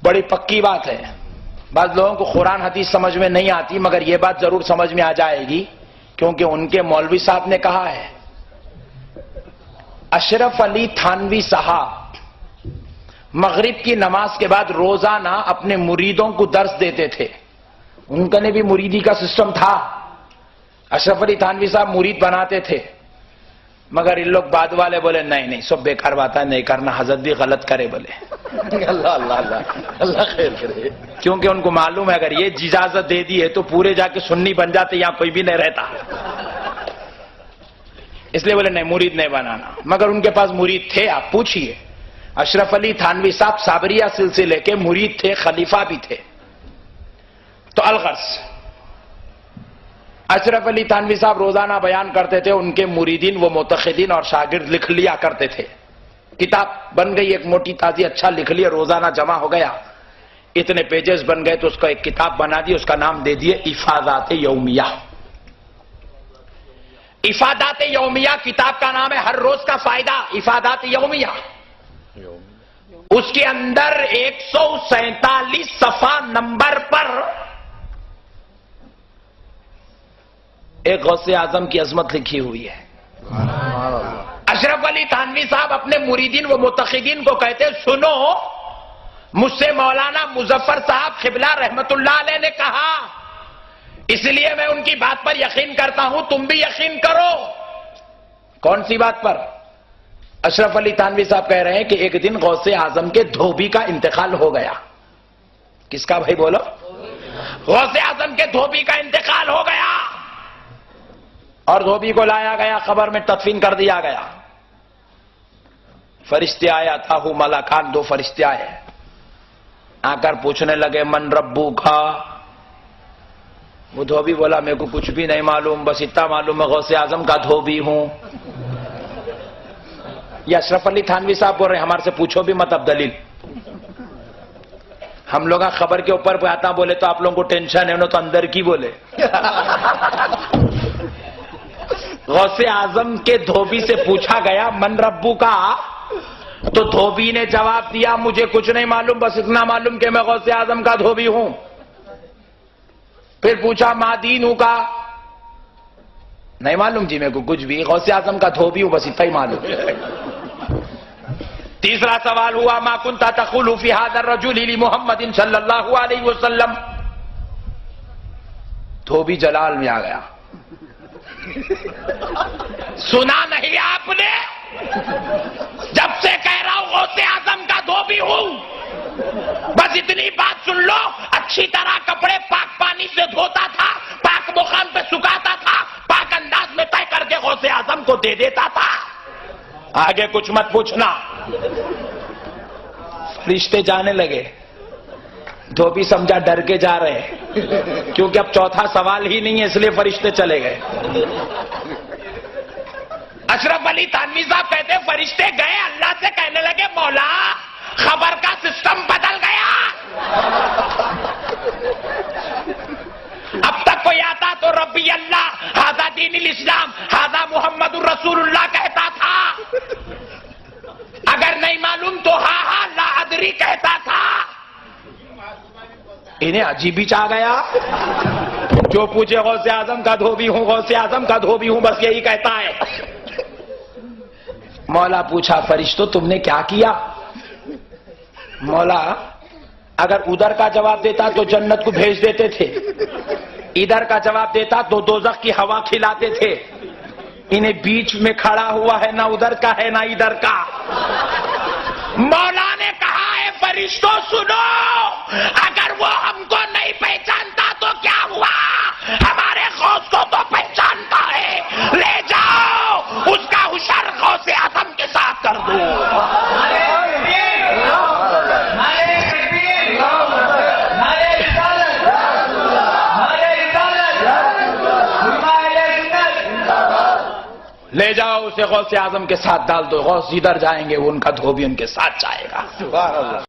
بڑی پکی بات ہے. بعض لوگوں کو قرآن حدیث سمجھ میں نہیں آتی، مگر یہ بات ضرور سمجھ میں آ جائے گی کیونکہ ان کے مولوی صاحب نے کہا ہے. اشرف علی تھانوی صاحب مغرب کی نماز کے بعد روزانہ اپنے مریدوں کو درس دیتے تھے. ان کا نے بھی مریدی کا سسٹم تھا. اشرف علی تھانوی صاحب مرید بناتے تھے، مگر ان لوگ بعد والے بولے نہیں سب بیکار بات ہے، نہیں کرنا، حضرت بھی غلط کرے بولے. اللہ اللہ اللہ اللہ خیر کرے. کیونکہ ان کو معلوم ہے اگر یہ اجازت دے دی ہے تو پورے جا کے سنی بن جاتے، یہاں کوئی بھی نہیں رہتا. اس لیے بولے نہیں، مرید نہیں بنانا. مگر ان کے پاس مرید تھے. آپ پوچھئے، اشرف علی تھانوی صاحب صابریہ سلسلے کے مرید تھے، خلیفہ بھی تھے. تو الغرض اشرف علی تھانوی صاحب روزانہ بیان کرتے تھے، ان کے مریدین و متخذین اور شاگرد لکھ لیا کرتے تھے. کتاب بن گئی ایک موٹی تازی، اچھا لکھ لیا، روزانہ جمع ہو گیا، اتنے پیجز بن گئے تو اس کو ایک کتاب بنا دی، اس کا نام دے دیے افادات یومیہ. افادات یومیہ کتاب کا نام ہے، ہر روز کا فائدہ. افادات یومیہ، اس کے اندر 147 صفحہ نمبر پر ایک غوث اعظم کی عظمت لکھی ہوئی ہے. اشرف علی تھانوی صاحب اپنے مریدین و متخذین کو کہتے، سنو، مجھ سے مولانا مظفر صاحب قبلہ رحمت اللہ علیہ نے کہا، اس لیے میں ان کی بات پر یقین کرتا ہوں، تم بھی یقین کرو. کون سی بات پر؟ اشرف علی تھانوی صاحب کہہ رہے ہیں کہ ایک دن غوث اعظم کے دھوبی کا انتقال ہو گیا. کس کا بھائی بولو؟ غوث اعظم کے دھوبی کا انتقال ہو گیا اور دھوبی کو لایا گیا، قبر میں تدفین کر دیا گیا. فرشتے آئے، اتاہو ملکان، 2 فرشتے آئے، آ کر پوچھنے لگے من ربو کا. وہ دھوبی بولا میرے کو کچھ بھی نہیں معلوم، بس اتنا معلوم ہے غوث اعظم کا دھوبی ہوں. یہ اشرف علی تھانوی صاحب بول رہے ہیں، ہمارے سے پوچھو بھی مت اب دلیل. ہم لوگ خبر کے اوپر پہ آتا بولے تو آپ لوگوں کو ٹینشن ہے، انہوں تو اندر کی بولے. غوث اعظم کے دھوبی سے پوچھا گیا من ربو کا، تو دھوبی نے جواب دیا مجھے کچھ نہیں معلوم، بس اتنا معلوم کہ میں غوث اعظم کا دھوبی ہوں. پھر پوچھا ما دینو کا، نہیں معلوم جی میرے کو کچھ بھی، غوث اعظم کا دھوبی ہوں، بس اتنا ہی معلوم. تیسرا سوال ہوا ما کنت تقول فی ھذا الرجل لمحمد صلی اللہ علیہ وسلم. دھوبی جلال میں آ گیا. سنا نہیں آپ نے؟ جب سے کہہ رہا ہوں غوث اعظم کا دھوبی ہوں، بس اتنی بات سن لو. اچھی طرح کپڑے پاک پانی سے دھوتا تھا، پاک مقام پہ سکھاتا تھا، پاک انداز میں طے کر کے غوث اعظم کو دے دیتا تھا. آگے کچھ مت پوچھنا. فرشتے جانے لگے. دھوبی سمجھا ڈر کے جا رہے ہیں کیونکہ اب چوتھا سوال ہی نہیں ہے، اس لیے فرشتے چلے گئے. اشرف علی تھانوی صاحب کہتے فرشتے گئے، اللہ سے کہنے لگے مولا خبر کا سسٹم بدل گیا. اب تک کوئی آتا تو ربی اللہ، ھذا دین الاسلام، ھذا محمد الرسول اللہ کہتا تھا. اگر نہیں معلوم تو ہاں لا ادری کہتا تھا. انہیں عجیب ہی چاہ گیا. جو پوچھے غوث اعظم کا دھوبی ہوں، غوث اعظم کا دھوبی ہوں، بس یہی کہتا ہے. مولا پوچھا فرشتوں تم نے کیا کیا؟ مولا اگر ادھر کا جواب دیتا تو جنت کو بھیج دیتے تھے، ادھر کا جواب دیتا تو دوزخ کی ہوا کھلاتے تھے. انہیں بیچ میں کھڑا ہوا ہے، نہ ادھر کا ہے نہ ادھر کا. مولا نے کہا ہے فرشتوں سنو، اگر وہ ہم کو نہیں پہچانتا تو کیا ہوا، ہمارے غوث کو تو پہچانتا ہے. لے جاؤ اس کا حشر غوث اعظم کے ساتھ کر دو. لے جاؤ اسے غوث اعظم کے ساتھ ڈال دو. غوث جدھر جائیں گے ان کا دھوبی ان کے ساتھ جائے گا.